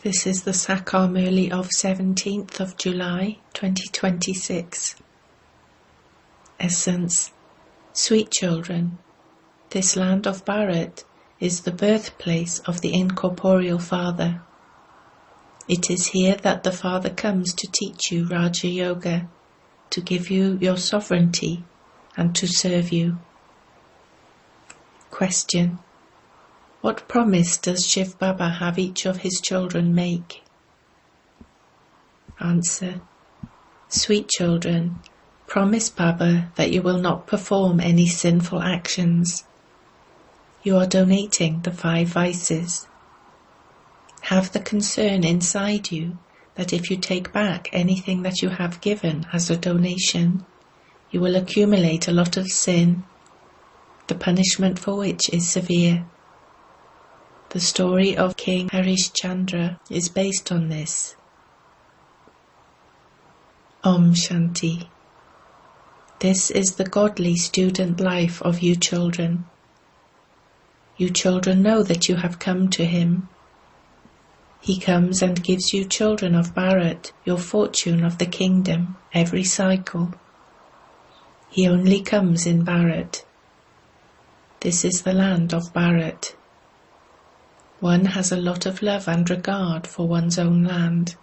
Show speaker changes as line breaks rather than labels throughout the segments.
This is the Sakar Murli of 17th of July 2026. Essence. Sweet children, this land of Bharat is the birthplace of the incorporeal Father. It is here that the Father comes to teach you Raja Yoga, to give you your sovereignty and to serve you. Question. What promise does Shiv Baba have each of his children make? Answer. Sweet children, promise Baba that you will not perform any sinful actions. You are donating the 5 vices. Have the concern inside you that if you take back anything that you have given as a donation, you will accumulate a lot of sin, the punishment for which is severe. The story of King Harishchandra is based on this. Om Shanti. This is the godly student life of you children. You children know that you have come to him. He comes and gives you children of Bharat your fortune of the kingdom every cycle. He only comes in Bharat. This is the land of Bharat. One has a lot of love and regard for one's own land.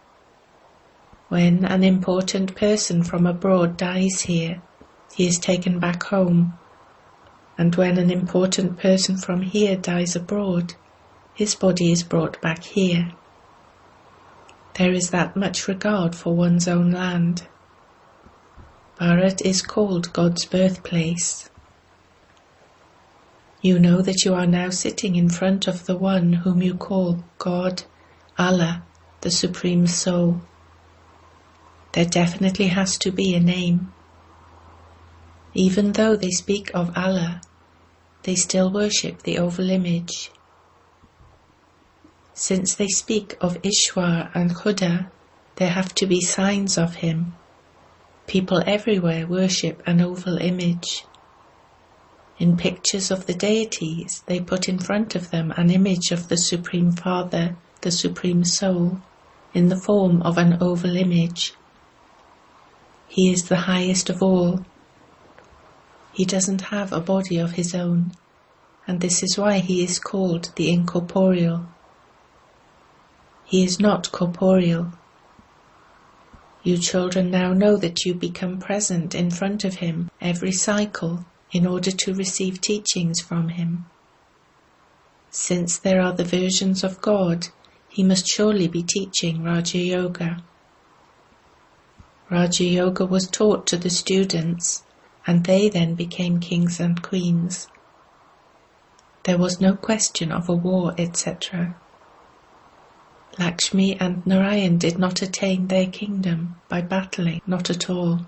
When an important person from abroad dies here, he is taken back home. And when an important person from here dies abroad, his body is brought back here. There is that much regard for one's own land. Bharat is called God's birthplace. You know that you are now sitting in front of the one whom you call God, Allah, the Supreme Soul. There definitely has to be a name. Even though they speak of Allah, they still worship the oval image. Since they speak of Ishwar and Khuda, there have to be signs of him. People everywhere worship an oval image. In pictures of the deities, they put in front of them an image of the Supreme Father, the Supreme Soul, in the form of an oval image. He is the highest of all. He doesn't have a body of his own, and this is why he is called the incorporeal. He is not corporeal. You children now know that you become present in front of him every cycle in order to receive teachings from him. Since there are the versions of God, he must surely be teaching Raja Yoga. Raja Yoga was taught to the students, and they then became kings and queens. There was no question of a war, etc. Lakshmi and Narayan did not attain their kingdom by battling, not at all.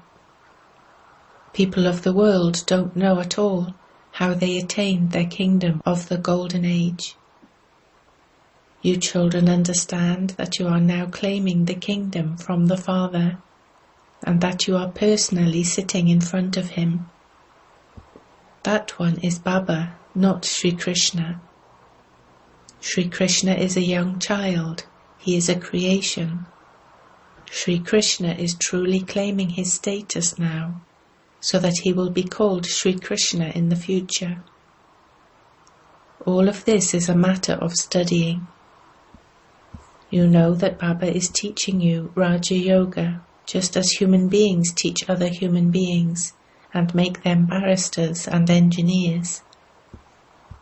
People of the world don't know at all how they attained their kingdom of the golden age. You children understand that you are now claiming the kingdom from the Father, and that you are personally sitting in front of him. That one is Baba, not Sri Krishna. Sri Krishna is a young child. He is a creation. Sri Krishna is truly claiming his status now, so that he will be called Sri Krishna in the future. All of this is a matter of studying. You know that Baba is teaching you Raja Yoga, just as human beings teach other human beings and make them barristers and engineers.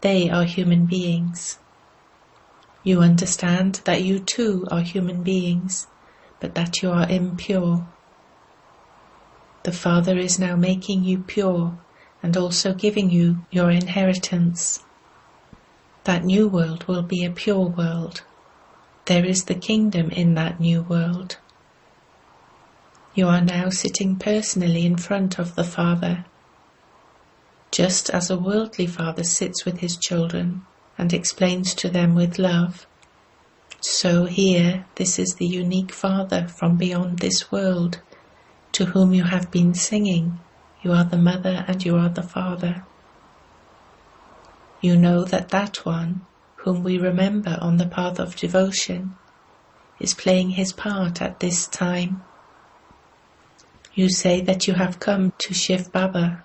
They are human beings. You understand that you too are human beings, but that you are impure. The Father is now making you pure and also giving you your inheritance. That new world will be a pure world. There is the kingdom in that new world. You are now sitting personally in front of the Father. Just as a worldly father sits with his children and explains to them with love, so here this is the unique Father from beyond this world, to whom you have been singing. You are the mother and you are the father. You know that that one, whom we remember on the path of devotion, is playing his part at this time. You say that you have come to Shiv Baba.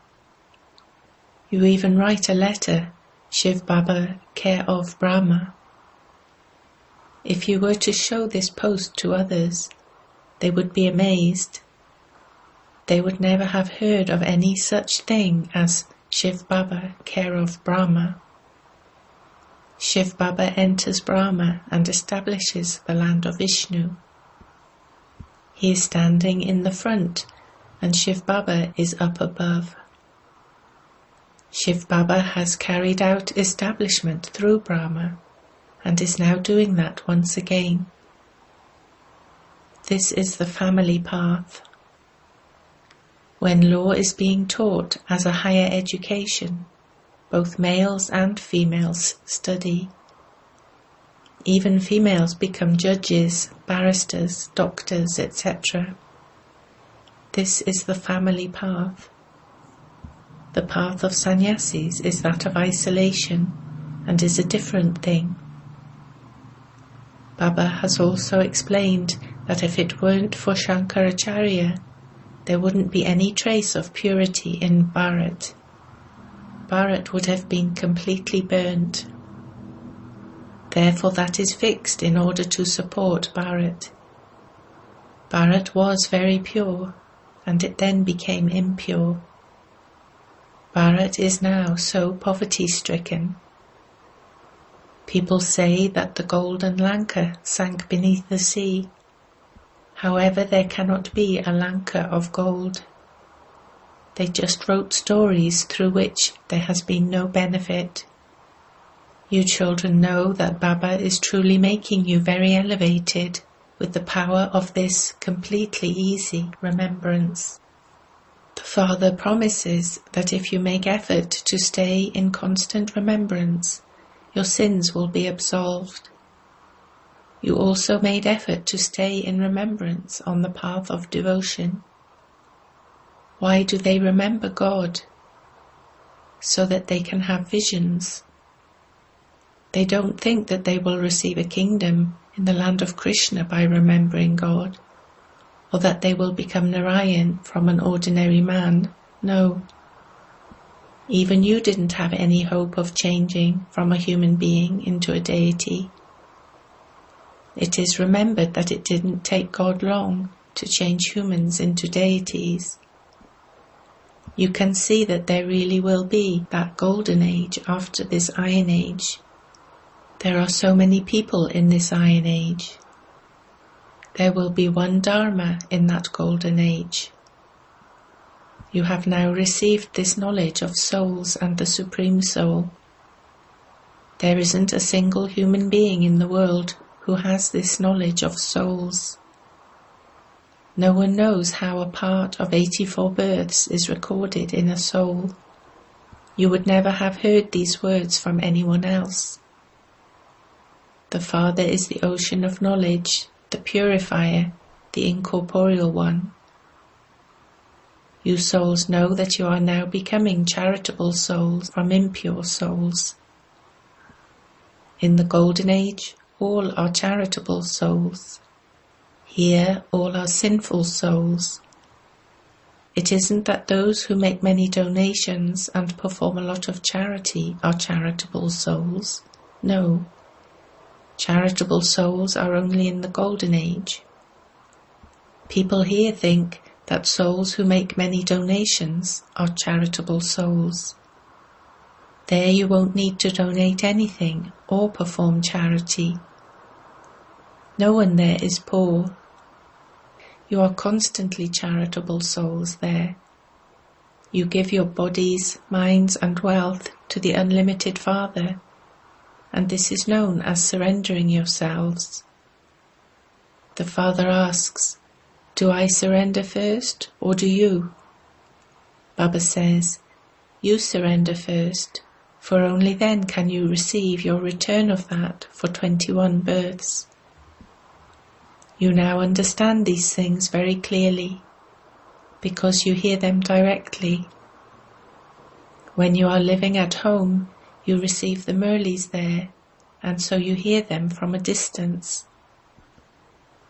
You even write a letter, Shiv Baba, care of Brahma. If you were to show this post to others, they would be amazed. They would never have heard of any such thing as Shiv Baba, care of Brahma. Shiv Baba enters Brahma and establishes the land of Vishnu. He is standing in the front and Shiv Baba is up above. Shiv Baba has carried out establishment through Brahma and is now doing that once again. This is the family path. When law is being taught as a higher education, both males and females study. Even females become judges, barristers, doctors, etc. This is the family path. The path of sannyasis is that of isolation and is a different thing. Baba has also explained that if it weren't for Shankaracharya, there wouldn't be any trace of purity in Bharat. Bharat would have been completely burnt. Therefore that is fixed in order to support Bharat. Bharat was very pure, and it then became impure. Bharat is now so poverty-stricken. People say that the golden Lanka sank beneath the sea. However, there cannot be a Lanka of gold. They just wrote stories through which there has been no benefit. You children know that Baba is truly making you very elevated with the power of this completely easy remembrance. The Father promises that if you make effort to stay in constant remembrance, your sins will be absolved. You also made effort to stay in remembrance on the path of devotion. Why do they remember God? So that they can have visions. They don't think that they will receive a kingdom in the land of Krishna by remembering God, or that they will become Narayan from an ordinary man. No. Even you didn't have any hope of changing from a human being into a deity. It is remembered that it didn't take God long to change humans into deities. You can see that there really will be that golden age after this iron age. There are so many people in this iron age. There will be one Dharma in that golden age. You have now received this knowledge of souls and the Supreme Soul. There isn't a single human being in the world who has this knowledge of souls. No one knows how a part of 84 births is recorded in a soul. You would never have heard these words from anyone else. The Father is the ocean of knowledge, the purifier, the incorporeal one. You souls know that you are now becoming charitable souls from impure souls. In the Golden Age, all are charitable souls. Here, all are sinful souls. It isn't that those who make many donations and perform a lot of charity are charitable souls. No. Charitable souls are only in the Golden Age. People here think that souls who make many donations are charitable souls. There you won't need to donate anything or perform charity. No one there is poor. You are constantly charitable souls there. You give your bodies, minds and wealth to the unlimited Father, and this is known as surrendering yourselves. The Father asks, "Do I surrender first, or do you?" Baba says, "You surrender first, for only then can you receive your return of that for 21 births." You now understand these things very clearly, because you hear them directly. When you are living at home, you receive the Murlis there, and so you hear them from a distance.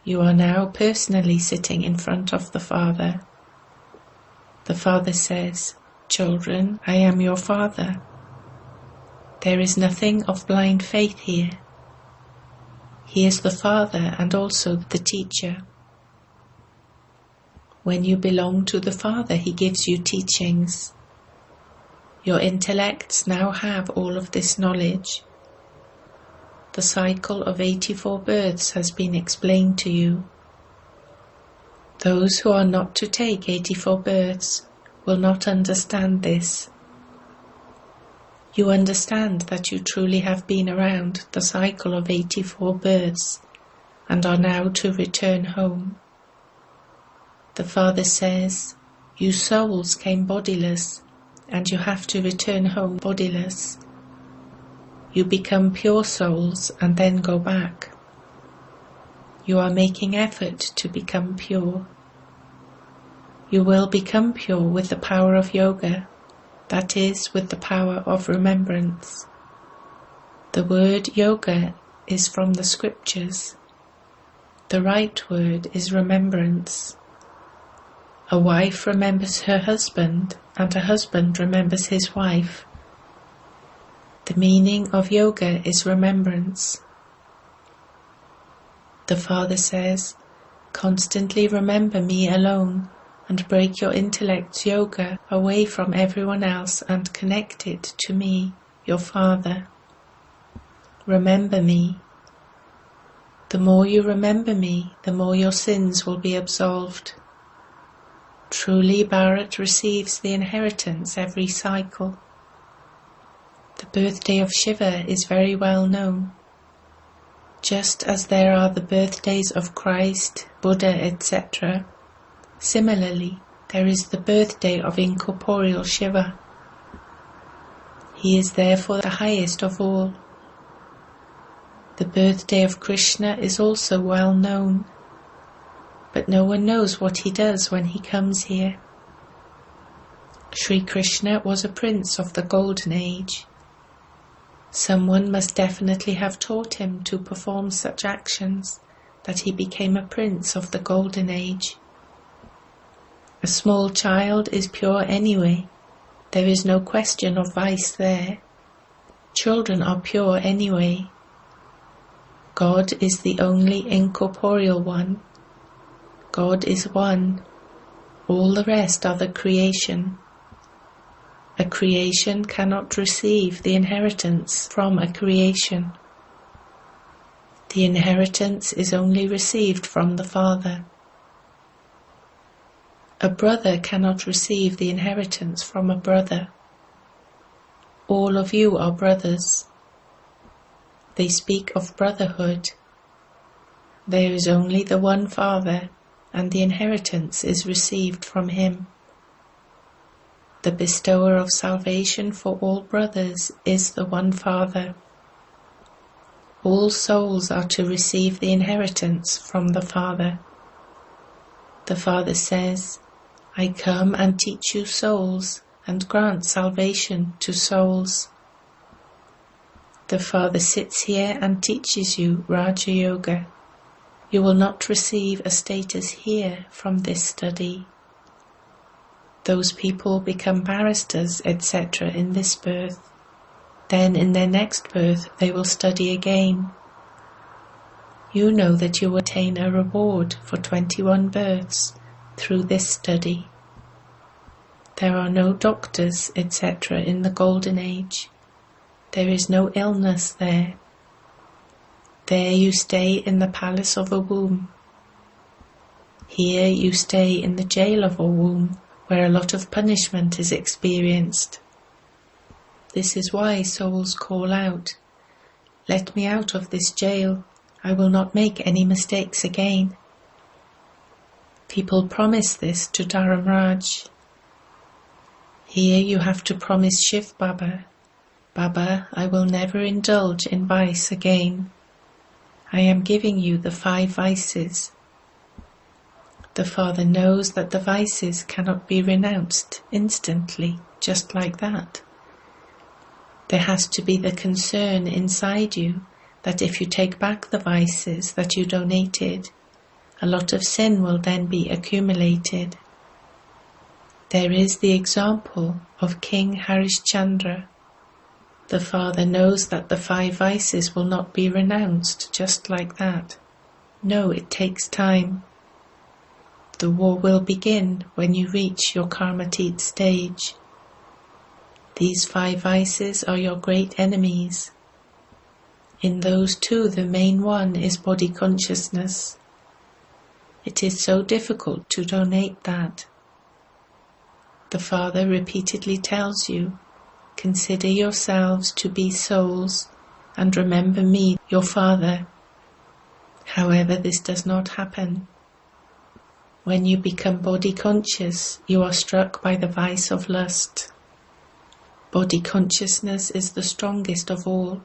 You are now personally sitting in front of the Father. The Father says, "Children, I am your Father." There is nothing of blind faith here. He is the Father and also the teacher. When you belong to the Father, He gives you teachings. Your intellects now have all of this knowledge. The cycle of 84 births has been explained to you. Those who are not to take 84 births will not understand this. You understand that you truly have been around the cycle of 84 births and are now to return home. The Father says, "You souls came bodiless, and you have to return home bodiless. You become pure souls and then go back. You are making effort to become pure. You will become pure with the power of yoga, that is, with the power of remembrance." The word yoga is from the scriptures. The right word is remembrance. A wife remembers her husband, and a husband remembers his wife. The meaning of yoga is remembrance. The Father says, "Constantly remember me alone, and break your intellect's yoga away from everyone else and connect it to me, your Father. Remember me. The more you remember me, the more your sins will be absolved." Truly, Bharat receives the inheritance every cycle. The birthday of Shiva is very well known. Just as there are the birthdays of Christ, Buddha, etc., similarly, there is the birthday of incorporeal Shiva. He is therefore the highest of all. The birthday of Krishna is also well known, but no one knows what he does when he comes here. Sri Krishna was a prince of the Golden Age. Someone must definitely have taught him to perform such actions that he became a prince of the Golden Age. A small child is pure anyway. There is no question of vice there. Children are pure anyway. God is the only incorporeal one. God is one. All the rest are the creation. A creation cannot receive the inheritance from a creation. The inheritance is only received from the Father. A brother cannot receive the inheritance from a brother. All of you are brothers. They speak of brotherhood. There is only the one Father, and the inheritance is received from Him. The bestower of salvation for all brothers is the one Father. All souls are to receive the inheritance from the Father. The Father says, "I come and teach you souls and grant salvation to souls." The Father sits here and teaches you Raja Yoga. You will not receive a status here from this study. Those people become barristers, etc. in this birth. Then in their next birth they will study again. You know that you will attain a reward for 21 births through this study. There are no doctors, etc. in the Golden Age. There is no illness there. There you stay in the palace of a womb. Here you stay in the jail of a womb, where a lot of punishment is experienced. This is why souls call out, "Let me out of this jail. I will not make any mistakes again." People promise this to Dharamraj. Here you have to promise Shiv Baba, "Baba, I will never indulge in vice again. I am giving you the 5 vices." The Father knows that the vices cannot be renounced instantly, just like that. There has to be the concern inside you that if you take back the vices that you donated, A lot of sin will then be accumulated. There is the example of King Harishchandra. The father knows that the 5 vices will not be renounced just like that. No, it takes time. The war will begin when you reach your karmatit stage. These 5 vices are your great enemies. In those 2, the main one is body consciousness. It is so difficult to donate that. The Father repeatedly tells you, consider yourselves to be souls and remember me, your Father. However, this does not happen. When you become body conscious, you are struck by the vice of lust. Body consciousness is the strongest of all.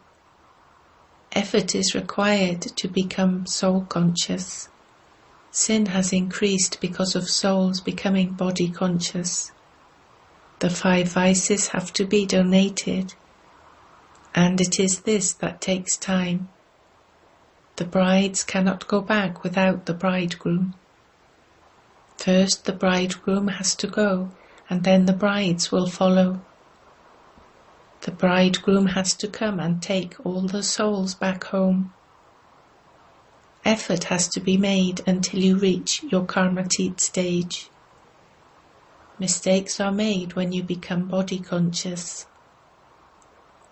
Effort is required to become soul conscious. Sin has increased because of souls becoming body conscious. The 5 vices have to be donated, and it is this that takes time. The brides cannot go back without the bridegroom. First the bridegroom has to go, and then the brides will follow. The bridegroom has to come and take all the souls back home. Effort has to be made until you reach your karmatit stage. Mistakes are made when you become body conscious.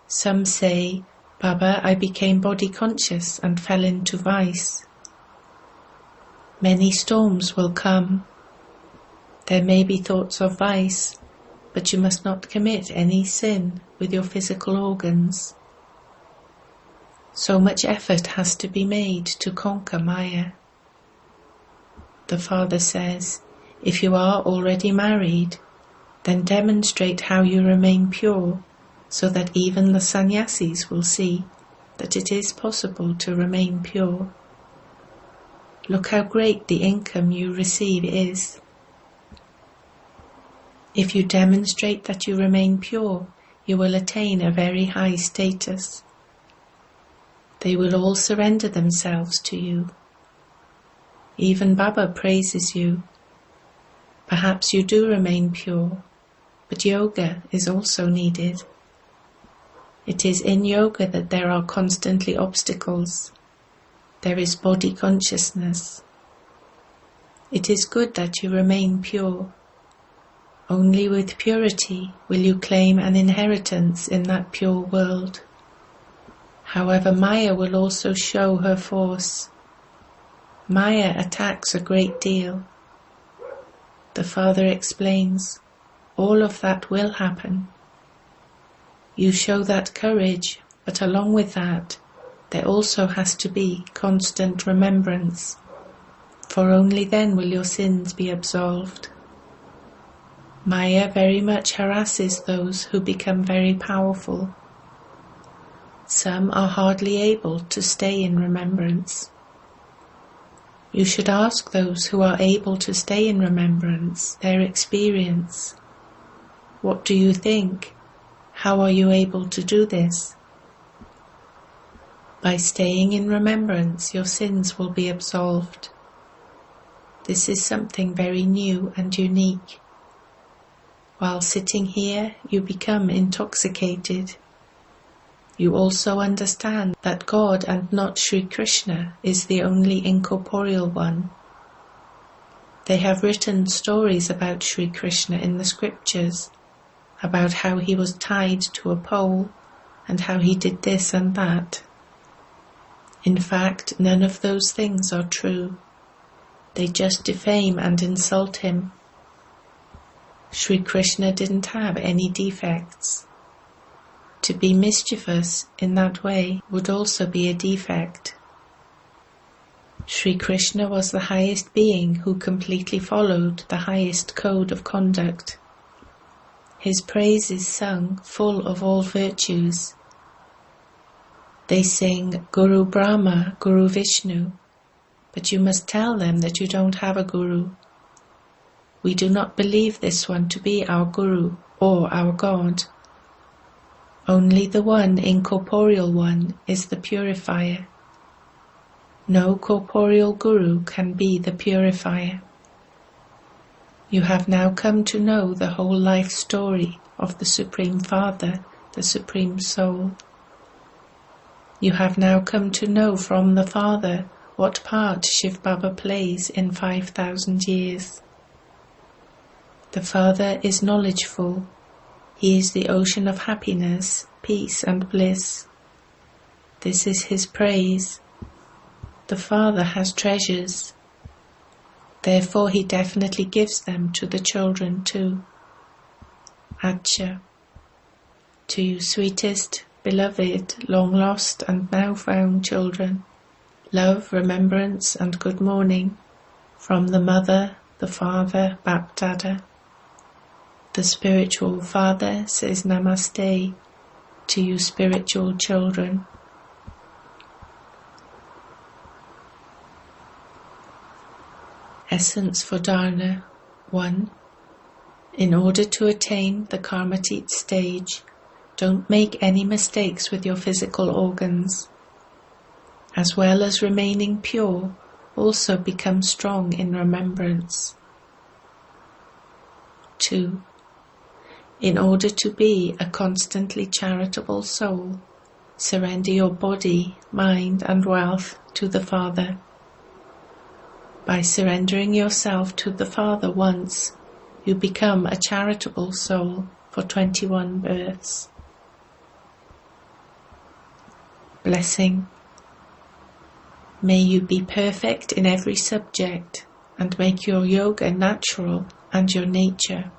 Some say, Baba, I became body conscious and fell into vice. Many storms will come. There may be thoughts of vice, but you must not commit any sin with your physical organs. So much effort has to be made to conquer Maya. The Father says, if you are already married, then demonstrate how you remain pure, so that even the sannyasis will see that it is possible to remain pure. Look how great the income you receive is. If you demonstrate that you remain pure, you will attain a very high status. They will all surrender themselves to you. Even Baba praises you. Perhaps you do remain pure, but yoga is also needed. It is in yoga that there are constantly obstacles. There is body consciousness. It is good that you remain pure. Only with purity will you claim an inheritance in that pure world. However, Maya will also show her force. Maya attacks a great deal. The Father explains, all of that will happen. You show that courage, but along with that, there also has to be constant remembrance, for only then will your sins be absolved. Maya very much harasses those who become very powerful. Some are hardly able to stay in remembrance. You should ask those who are able to stay in remembrance their experience. What do you think? How are you able to do this? By staying in remembrance, your sins will be absolved. This is something very new and unique. While sitting here, you become intoxicated. You also understand that God and not Sri Krishna is the only incorporeal one. They have written stories about Sri Krishna in the scriptures, about how he was tied to a pole and how he did this and that. In fact, none of those things are true. They just defame and insult him. Sri Krishna didn't have any defects. To be mischievous in that way would also be a defect. Sri Krishna was the highest being who completely followed the highest code of conduct. His praise is sung full of all virtues. They sing Guru Brahma, Guru Vishnu, but you must tell them that you don't have a guru. We do not believe this one to be our guru or our God. Only the one incorporeal one is the purifier. No corporeal guru can be the purifier. You have now come to know the whole life story of the Supreme Father, the Supreme Soul. You have now come to know from the Father what part Shiv Baba plays in 5,000 years. The Father is knowledgeful. He is the ocean of happiness, peace and bliss. This is his praise. The Father has treasures. Therefore he definitely gives them to the children too. Acha. To you sweetest, beloved, long lost and now found children, love, remembrance and good morning from the Mother, the Father, Bap Dada. The spiritual Father says Namaste to you spiritual children. Essence for Dharna 1. In order to attain the Karmatit stage, don't make any mistakes with your physical organs. As well as remaining pure, also become strong in remembrance. 2. In order to be a constantly charitable soul, surrender your body, mind and wealth to the Father. By surrendering yourself to the Father once, you become a charitable soul for 21 births. Blessing. May you be perfect in every subject and make your yoga natural and your nature.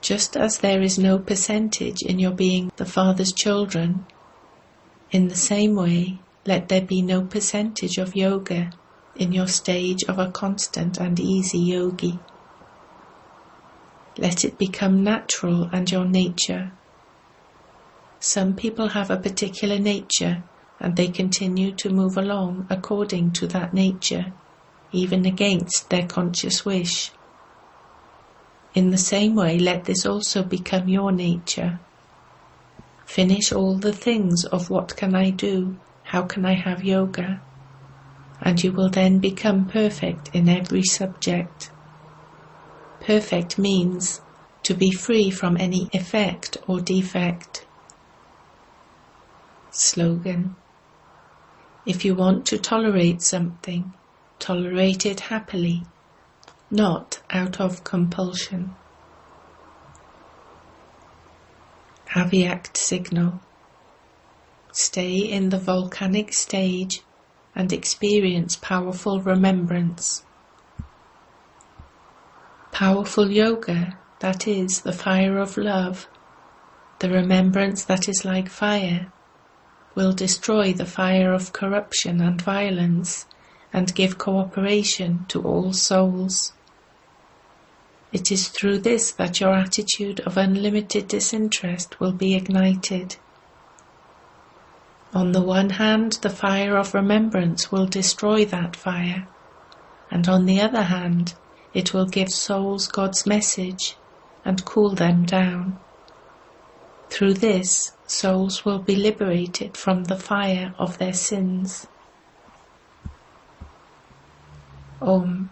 Just as there is no percentage in your being the Father's children, in the same way, let there be no percentage of yoga in your stage of a constant and easy yogi. Let it become natural and your nature. Some people have a particular nature and they continue to move along according to that nature, even against their conscious wish. In the same way, let this also become your nature. Finish all the things of what can I do, how can I have yoga, and you will then become perfect in every subject. Perfect means to be free from any effect or defect. Slogan. If you want to tolerate something, tolerate it happily, not out of compulsion. Aviact signal. Stay in the volcanic stage and experience powerful remembrance. Powerful yoga, that is the fire of love, the remembrance that is like fire, will destroy the fire of corruption and violence and give cooperation to all souls. It is through this that your attitude of unlimited disinterest will be ignited. On the one hand, the fire of remembrance will destroy that fire, and on the other hand, it will give souls God's message and cool them down. Through this, souls will be liberated from the fire of their sins. Om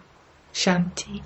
Shanti.